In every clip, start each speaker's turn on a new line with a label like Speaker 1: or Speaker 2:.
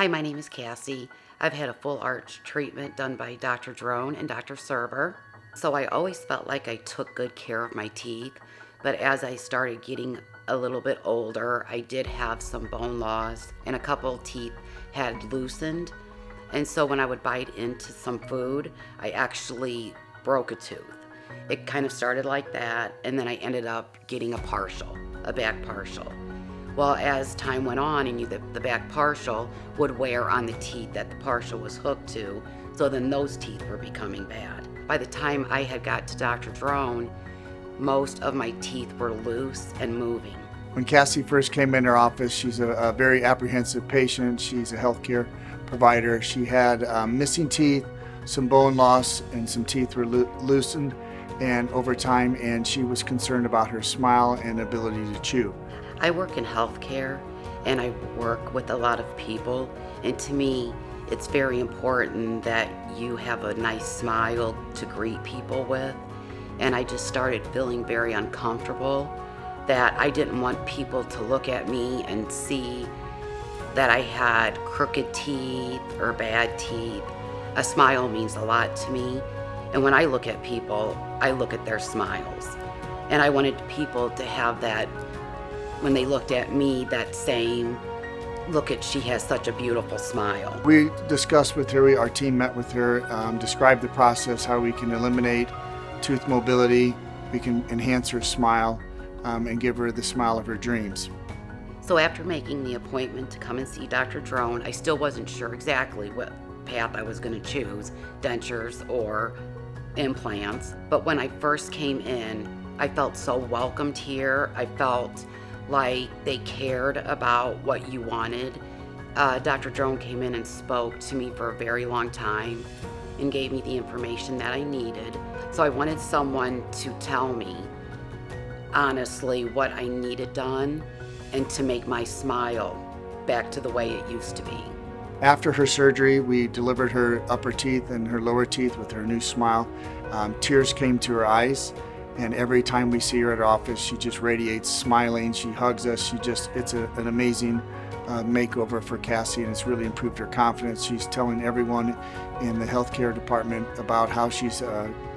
Speaker 1: Hi, my name is Cassie. I've had a full arch treatment done by Dr. Drone and Dr. Surber. So I always felt like I took good care of my teeth, but as I started getting a little bit older, I did have some bone loss and a couple teeth had loosened. And so when I would bite into some food, I actually broke a tooth. It kind of started like that, and then I ended up getting a back partial. Well, as time went on, and the back partial would wear on the teeth that the partial was hooked to, so then those teeth were becoming bad. By the time I had got to Dr. Drone, most of my teeth were loose and moving.
Speaker 2: When Cassie first came in her office, she's a very apprehensive patient. She's a healthcare provider. She had missing teeth, some bone loss, and some teeth were loosened and over time, and she was concerned about her smile and ability to chew.
Speaker 1: I work in healthcare and I work with a lot of people, and to me, it's very important that you have a nice smile to greet people with. And I just started feeling very uncomfortable, that I didn't want people to look at me and see that I had crooked teeth or bad teeth. A smile means a lot to me, and when I look at people, I look at their smiles. And I wanted people to have that, when they looked at me, that same she has such a beautiful smile.
Speaker 2: We discussed with her, our team met with her, described the process, how we can eliminate tooth mobility, we can enhance her smile, and give her the smile of her dreams.
Speaker 1: So after making the appointment to come and see Dr. Drone, I still wasn't sure exactly what path I was going to choose, dentures or implants. But when I first came in, I felt so welcomed here. I felt like they cared about what you wanted. Dr. Drone came in and spoke to me for a very long time and gave me the information that I needed. So I wanted someone to tell me honestly what I needed done and to make my smile back to the way it used to be.
Speaker 2: After her surgery, we delivered her upper teeth and her lower teeth with her new smile. Tears came to her eyes, and every time we see her at our office, she just radiates smiling. She hugs us. It's an amazing makeover for Cassie, and it's really improved her confidence. She's telling everyone in the healthcare department about how she's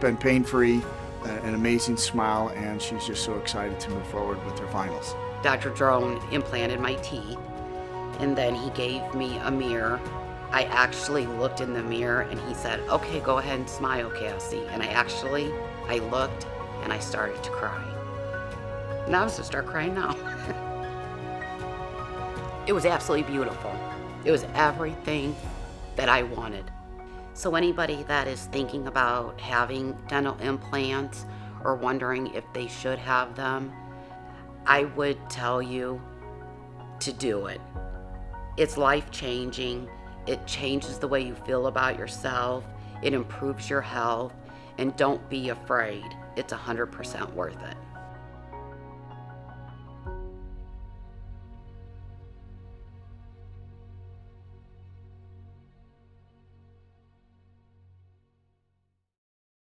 Speaker 2: been pain-free, an amazing smile, and she's just so excited to move forward with her finals.
Speaker 1: Dr. Drone implanted my teeth, and then he gave me a mirror. I actually looked in the mirror and he said, "Okay, go ahead and smile, Cassie." And I looked and I started to cry. Now I'm gonna start crying now. It was absolutely beautiful. It was everything that I wanted. So anybody that is thinking about having dental implants or wondering if they should have them, I would tell you to do it. It's life-changing. It changes the way you feel about yourself. It improves your health. And don't be afraid. It's 100% worth it.